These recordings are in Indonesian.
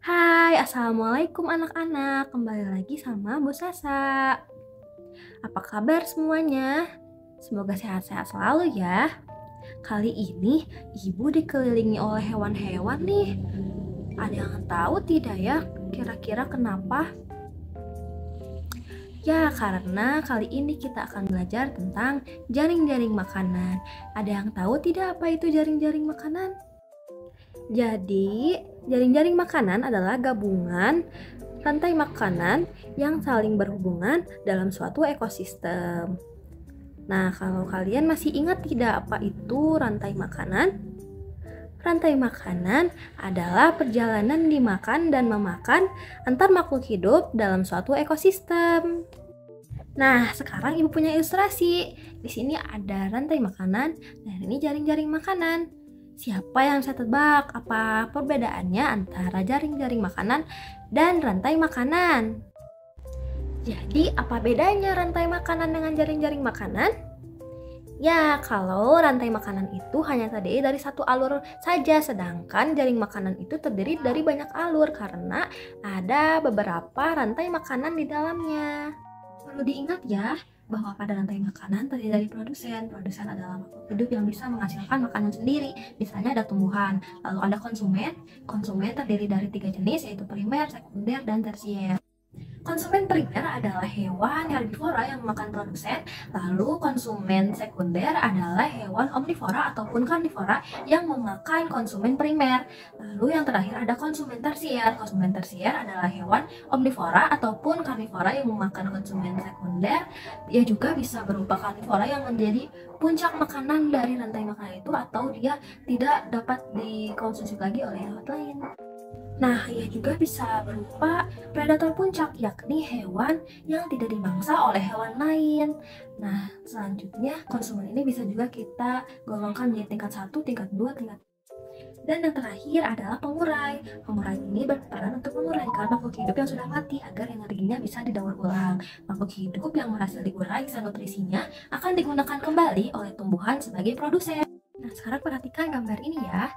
Hai, Assalamualaikum anak-anak. Kembali lagi sama Bu Sasa. Apa kabar semuanya? Semoga sehat-sehat selalu ya. Kali ini Ibu dikelilingi oleh hewan-hewan nih. Ada yang tahu tidak ya kira-kira kenapa? Ya, karena kali ini kita akan belajar tentang jaring-jaring makanan. Ada yang tahu tidak apa itu jaring-jaring makanan? Jadi, jaring-jaring makanan adalah gabungan rantai makanan yang saling berhubungan dalam suatu ekosistem. Nah, kalau kalian masih ingat tidak apa itu rantai makanan? Rantai makanan adalah perjalanan dimakan dan memakan antar makhluk hidup dalam suatu ekosistem. Nah, sekarang Ibu punya ilustrasi. Di sini ada rantai makanan dan ini jaring-jaring makanan. Siapa yang bisa tebak apa perbedaannya antara jaring-jaring makanan dan rantai makanan? Jadi, apa bedanya rantai makanan dengan jaring-jaring makanan? Ya, kalau rantai makanan itu hanya terdiri dari satu alur saja, sedangkan jaring makanan itu terdiri dari banyak alur karena ada beberapa rantai makanan di dalamnya. Perlu diingat ya, bahwa pada rantai makanan terdiri dari produsen. Produsen adalah makhluk hidup yang bisa menghasilkan makanan sendiri. Misalnya ada tumbuhan. Lalu ada konsumen. Konsumen terdiri dari 3 jenis, yaitu primer, sekunder, dan tersier. Konsumen primer adalah hewan herbivora yang memakan produsen, lalu konsumen sekunder adalah hewan omnivora ataupun karnivora yang memakan konsumen primer. Lalu yang terakhir ada konsumen tersier. Konsumen tersier adalah hewan omnivora ataupun karnivora yang memakan konsumen sekunder. Dia juga bisa berupa karnivora yang menjadi puncak makanan dari rantai makanan itu, atau dia tidak dapat dikonsumsi lagi oleh hewan lain. Nah, ia juga bisa berupa predator puncak, yakni hewan yang tidak dimangsa oleh hewan lain. Nah, selanjutnya konsumen ini bisa juga kita golongkan menjadi tingkat 1, tingkat 2, tingkat 3. Dan yang terakhir adalah pengurai. Pengurai ini berperan untuk menguraikan makhluk hidup yang sudah mati agar energinya bisa didaur ulang. Makhluk hidup yang berhasil dikurai sisa nutrisinya akan digunakan kembali oleh tumbuhan sebagai produsen. Nah, sekarang perhatikan gambar ini ya.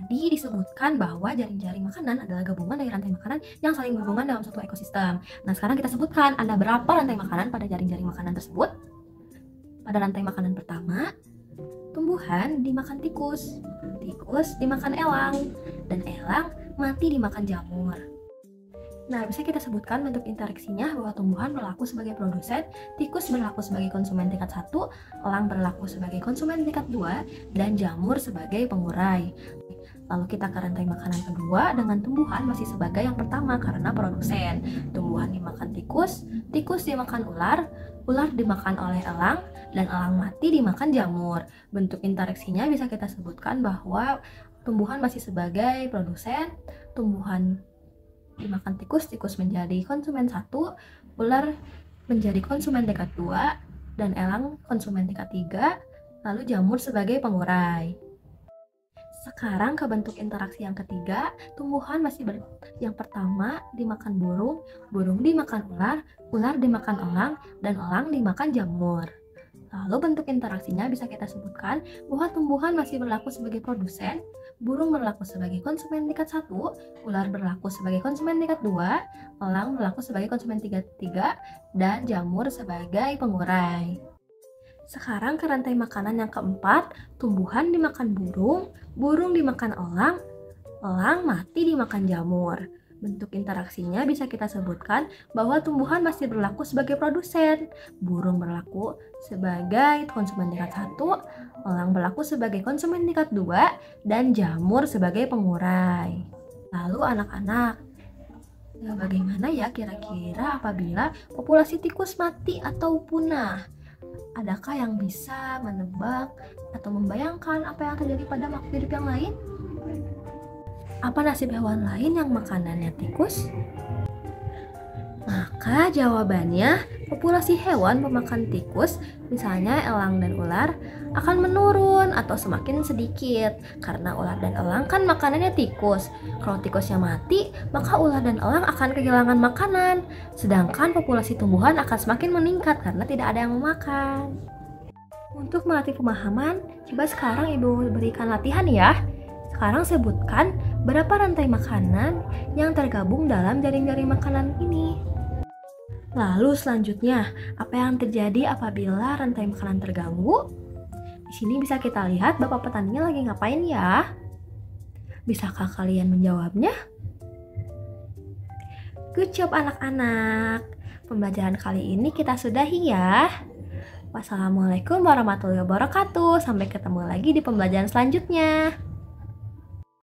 Tadi disebutkan bahwa jaring-jaring makanan adalah gabungan dari rantai makanan yang saling berhubungan dalam suatu ekosistem. Nah, sekarang kita sebutkan ada berapa rantai makanan pada jaring-jaring makanan tersebut. Pada rantai makanan pertama, tumbuhan dimakan tikus, tikus dimakan elang, dan elang mati dimakan jamur. Nah, bisa kita sebutkan bentuk interaksinya bahwa tumbuhan berlaku sebagai produsen, tikus berlaku sebagai konsumen tingkat 1, elang berlaku sebagai konsumen tingkat 2, dan jamur sebagai pengurai. Lalu kita ke rantai makanan kedua dengan tumbuhan masih sebagai yang pertama karena produsen. Tumbuhan dimakan tikus, tikus dimakan ular, ular dimakan oleh elang, dan elang mati dimakan jamur. Bentuk interaksinya bisa kita sebutkan bahwa tumbuhan masih sebagai produsen, tumbuhan dimakan tikus, tikus menjadi konsumen 1, ular menjadi konsumen tingkat 2, dan elang konsumen tingkat 3, lalu jamur sebagai pengurai. Sekarang ke bentuk interaksi yang ketiga, tumbuhan masih yang pertama dimakan burung, burung dimakan ular, ular dimakan elang, dan elang dimakan jamur. Lalu bentuk interaksinya bisa kita sebutkan bahwa tumbuhan masih berlaku sebagai produsen, burung berlaku sebagai konsumen tingkat 1, ular berlaku sebagai konsumen tingkat 2, elang berlaku sebagai konsumen tingkat 3, dan jamur sebagai pengurai. Sekarang ke rantai makanan yang keempat, tumbuhan dimakan burung, burung dimakan elang, elang mati dimakan jamur. Bentuk interaksinya bisa kita sebutkan bahwa tumbuhan masih berlaku sebagai produsen, burung berlaku sebagai konsumen tingkat 1, elang berlaku sebagai konsumen tingkat 2, dan jamur sebagai pengurai. Lalu anak-anak, bagaimana ya kira-kira apabila populasi tikus mati atau punah? Adakah yang bisa menebak atau membayangkan apa yang terjadi pada makhluk hidup yang lain? Apa nasib hewan lain yang makanannya tikus? Maka jawabannya, populasi hewan pemakan tikus, misalnya elang dan ular, akan menurun atau semakin sedikit karena ular dan elang kan makanannya tikus. Kalau tikusnya mati, maka ular dan elang akan kehilangan makanan, sedangkan populasi tumbuhan akan semakin meningkat karena tidak ada yang memakan. Untuk melatih pemahaman, coba sekarang Ibu berikan latihan ya. Sekarang sebutkan berapa rantai makanan yang tergabung dalam jaring-jaring makanan ini? Lalu selanjutnya, apa yang terjadi apabila rantai makanan terganggu? Di sini bisa kita lihat Bapak petaninya lagi ngapain ya? Bisakah kalian menjawabnya? Good job anak-anak. Pembelajaran kali ini kita sudahi ya. Wassalamualaikum warahmatullahi wabarakatuh. Sampai ketemu lagi di pembelajaran selanjutnya.